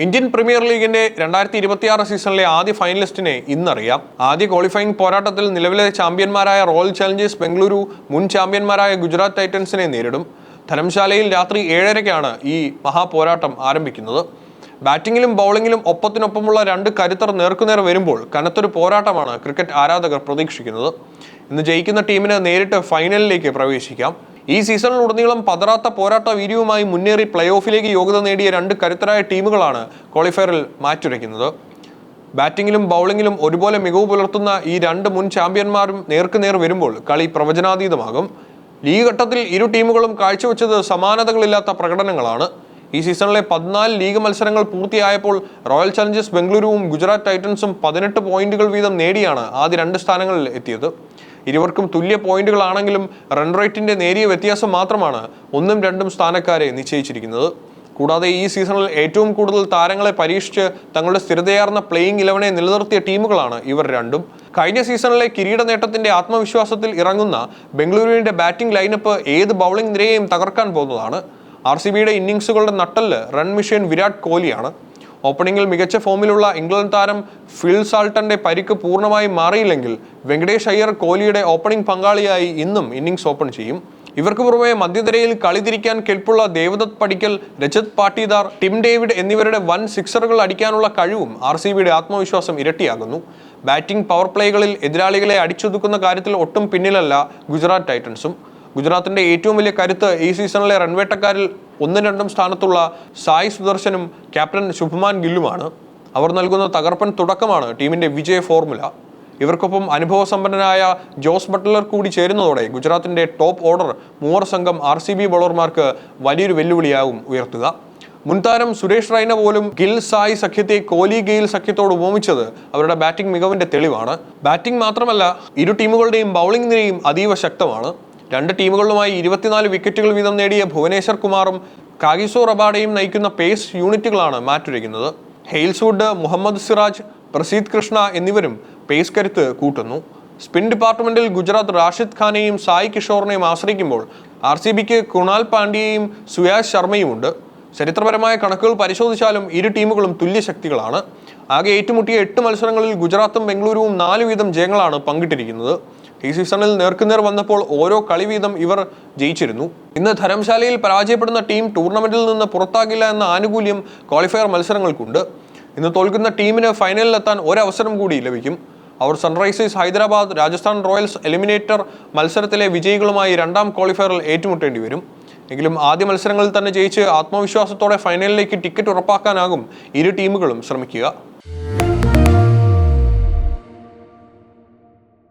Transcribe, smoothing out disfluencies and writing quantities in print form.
Indian premier ലീഗിന്റെ 2026 സീസണിലെ ആദ്യ ഫൈനലിസ്റ്റിനെ ഇന്നറിയാം. ആദ്യ ക്വാളിഫയിംഗ് പോരാട്ടത്തിൽ നിലവിലെ ചാമ്പ്യന്മാരായ റോയൽ ചലഞ്ചേഴ്സ് ബംഗളൂരു മുൻ ചാമ്പ്യന്മാരായ ഗുജറാത്ത് ടൈറ്റൻസിനെ നേരിടും. ധരംശാലയിൽ രാത്രി 7:30-ക്കാണ് ഈ മഹാപോരാട്ടം ആരംഭിക്കുന്നത്. ബാറ്റിംഗിലും ബൗളിംഗിലും ഒപ്പത്തിനൊപ്പമുള്ള രണ്ട് കരുത്തർ നേർക്കുനേർ വരുമ്പോൾ കനത്തൊരു പോരാട്ടമാണ് ക്രിക്കറ്റ് ആരാധകർ പ്രതീക്ഷിക്കുന്നത്. ഇന്ന് ജയിക്കുന്ന ടീമിന് നേരിട്ട് ഫൈനലിലേക്ക് പ്രവേശിക്കാം. ഈ സീസണിലുടനീളം പതറാത്ത പോരാട്ട വീര്യവുമായി മുന്നേറി പ്ലേ ഓഫിലേക്ക് യോഗ്യത നേടിയ രണ്ട് കരുത്തരായ ടീമുകളാണ് ക്വാളിഫയറിൽ മാറ്റുരയ്ക്കുന്നത്. ബാറ്റിംഗിലും ബൗളിംഗിലും ഒരുപോലെ മികവ് പുലർത്തുന്ന ഈ രണ്ട് മുൻ ചാമ്പ്യന്മാരും നേർക്കുനേർ വരുമ്പോൾ കളി പ്രവചനാതീതമാകും. ലീഗ് ഘട്ടത്തിൽ ഇരു ടീമുകളും കാഴ്ചവെച്ചത് സമാനതകളില്ലാത്ത പ്രകടനങ്ങളാണ്. ഈ സീസണിലെ 14 ലീഗ് മത്സരങ്ങൾ പൂർത്തിയായപ്പോൾ റോയൽ ചലഞ്ചേഴ്സ് ബംഗളൂരുവും ഗുജറാത്ത് ടൈറ്റൻസും 18 പോയിന്റുകൾ വീതം നേടിയാണ് ആദ്യ രണ്ട് സ്ഥാനങ്ങളിൽ എത്തിയത്. ഇരുവർക്കും തുല്യ പോയിന്റുകളാണെങ്കിലും റൺ റേറ്റിന്റെ നേരിയ വ്യത്യാസം മാത്രമാണ് 1ഉം 2ഉം സ്ഥാനക്കാരെ നിശ്ചയിച്ചിരിക്കുന്നത്. കൂടാതെ ഈ സീസണിൽ ഏറ്റവും കൂടുതൽ താരങ്ങളെ പരീക്ഷിച്ച് തങ്ങളുടെ സ്ഥിരതയാർന്ന പ്ലേയിങ് 11 നിലനിർത്തിയ ടീമുകളാണ് ഇവർ രണ്ടും. കഴിഞ്ഞ സീസണിലെ കിരീട നേട്ടത്തിന്റെ ആത്മവിശ്വാസത്തിൽ ഇറങ്ങുന്ന ബംഗളൂരുവിന്റെ ബാറ്റിംഗ് ലൈനപ്പ് ഏത് ബൗളിംഗ് നിരയെയും തകർക്കാൻ പോകുന്നതാണ്. RCBയുടെ ഇന്നിംഗ്സുകളുടെ നട്ടെല്ല് റൺ മിഷൻ വിരാട് കോഹ്ലിയാണ്. ഓപ്പണിംഗിൽ മികച്ച ഫോമിലുള്ള ഇംഗ്ലണ്ട് താരം ഫിൽ സാൾട്ടന്റെ പരിക്ക് പൂർണ്ണമായി മാറിയില്ലെങ്കിൽ വെങ്കടേഷ് അയ്യർ കോഹ്ലിയുടെ ഓപ്പണിംഗ് പങ്കാളിയായി ഇന്നും ഇന്നിംഗ്സ് ഓപ്പൺ ചെയ്യും. ഇവർക്ക് പുറമെ മധ്യനിരയിൽ കളി തിരിക്കാൻ കെൽപ്പുള്ള ദേവദത്ത് പടിക്കൽ, രജത് പാട്ടീദാർ, ടിം ഡേവിഡ് എന്നിവരുടെ വൻ സിക്സറുകൾ അടിക്കാനുള്ള കഴിവും RCBയുടെ ആത്മവിശ്വാസം ഇരട്ടിയാകുന്നു. ബാറ്റിംഗ് പവർ പ്ലേകളിൽ എതിരാളികളെ അടിച്ചൊതുക്കുന്ന കാര്യത്തിൽ ഒട്ടും പിന്നിലല്ല ഗുജറാത്ത് ടൈറ്റൻസും. ഗുജറാത്തിന്റെ ഏറ്റവും വലിയ കരുത്ത് ഈ സീസണിലെ റൺവേട്ടക്കാരിൽ 1-2 സ്ഥാനത്തുള്ള സായി സുദർശനും ക്യാപ്റ്റൻ ശുഭ്മാൻ ഗില്ലുമാണ്. അവർ നൽകുന്ന തകർപ്പൻ തുടക്കമാണ് ടീമിന്റെ വിജയ ഫോർമുല. ഇവർക്കൊപ്പം അനുഭവസമ്പന്നനായ ജോസ് ബട്ട്ലർ കൂടി ചേരുന്നതോടെ ഗുജറാത്തിന്റെ ടോപ്പ് ഓർഡർ മൂവർ സംഘം RCB ബോളർമാർക്ക് വലിയൊരു വെല്ലുവിളിയാവും ഉയർത്തുക. മുൻതാരം സുരേഷ് റൈന പോലും ഗിൽ സായി സഖ്യത്തെ കോഹ്ലി ഗെയിൽ സഖ്യത്തോട് ഉപമിച്ചത് അവരുടെ ബാറ്റിംഗ് മികവിന്റെ തെളിവാണ്. ബാറ്റിംഗ് മാത്രമല്ല, ഇരു ടീമുകളുടെയും ബൗളിംഗ് നിരയും അതീവ ശക്തമാണ്. രണ്ട് ടീമുകളിലുമായി 24 വിക്കറ്റുകൾ വീതം നേടിയ ഭുവനേശ്വർ കുമാറും കാഗിസോ റബാഡയും നയിക്കുന്ന പേസ് യൂണിറ്റുകളാണ് മാറ്റുരയ്ക്കുന്നത്. ഹെയിൽസ്വുഡ്, മുഹമ്മദ് സിറാജ്, പ്രസീദ് കൃഷ്ണ എന്നിവരും പേസ് കരുത്ത് കൂട്ടുന്നു. സ്പിൻ ഡിപ്പാർട്ട്മെന്റിൽ ഗുജറാത്ത് റാഷിദ് ഖാനെയും സായി കിഷോറിനെയും ആശ്രയിക്കുമ്പോൾ RCBക്ക് കുണാൽ പാണ്ഡ്യയും സുയാഷ് ശർമ്മയുമുണ്ട്. ചരിത്രപരമായ കണക്കുകൾ പരിശോധിച്ചാലും ഇരു ടീമുകളും തുല്യ ശക്തികളാണ്. ആകെ ഏറ്റുമുട്ടിയ 8 മത്സരങ്ങളിൽ ഗുജറാത്തും ബംഗളൂരുവും 4 വീതം ജയങ്ങളാണ് പങ്കിട്ടിരിക്കുന്നത്. ഈ സീസണിൽ നേർക്കുനേർ വന്നപ്പോൾ ഓരോ കളി വീതം ഇവർ ജയിച്ചിരുന്നു. ഇന്ന് ധരംശാലയിൽ പരാജയപ്പെടുന്ന ടീം ടൂർണമെന്റിൽ നിന്ന് പുറത്താകില്ല എന്ന ആനുകൂല്യം ക്വാളിഫയർ മത്സരങ്ങൾക്കുണ്ട്. ഇന്ന് തോൽക്കുന്ന ടീമിന് ഫൈനലിലെത്താൻ ഒരവസരം കൂടി ലഭിക്കും. അവർ Sunrisers Hyderabad, Rajasthan Royals eliminator മത്സരത്തിലെ വിജയികളുമായി രണ്ടാം ക്വാളിഫയറിൽ ഏറ്റുമുട്ടേണ്ടി വരും. എങ്കിലും ആദ്യ മത്സരങ്ങളിൽ തന്നെ ജയിച്ച് ആത്മവിശ്വാസത്തോടെ ഫൈനലിലേക്ക് ടിക്കറ്റ് ഉറപ്പാക്കാനാകും ഇരു ടീമുകളും ശ്രമിക്കുക.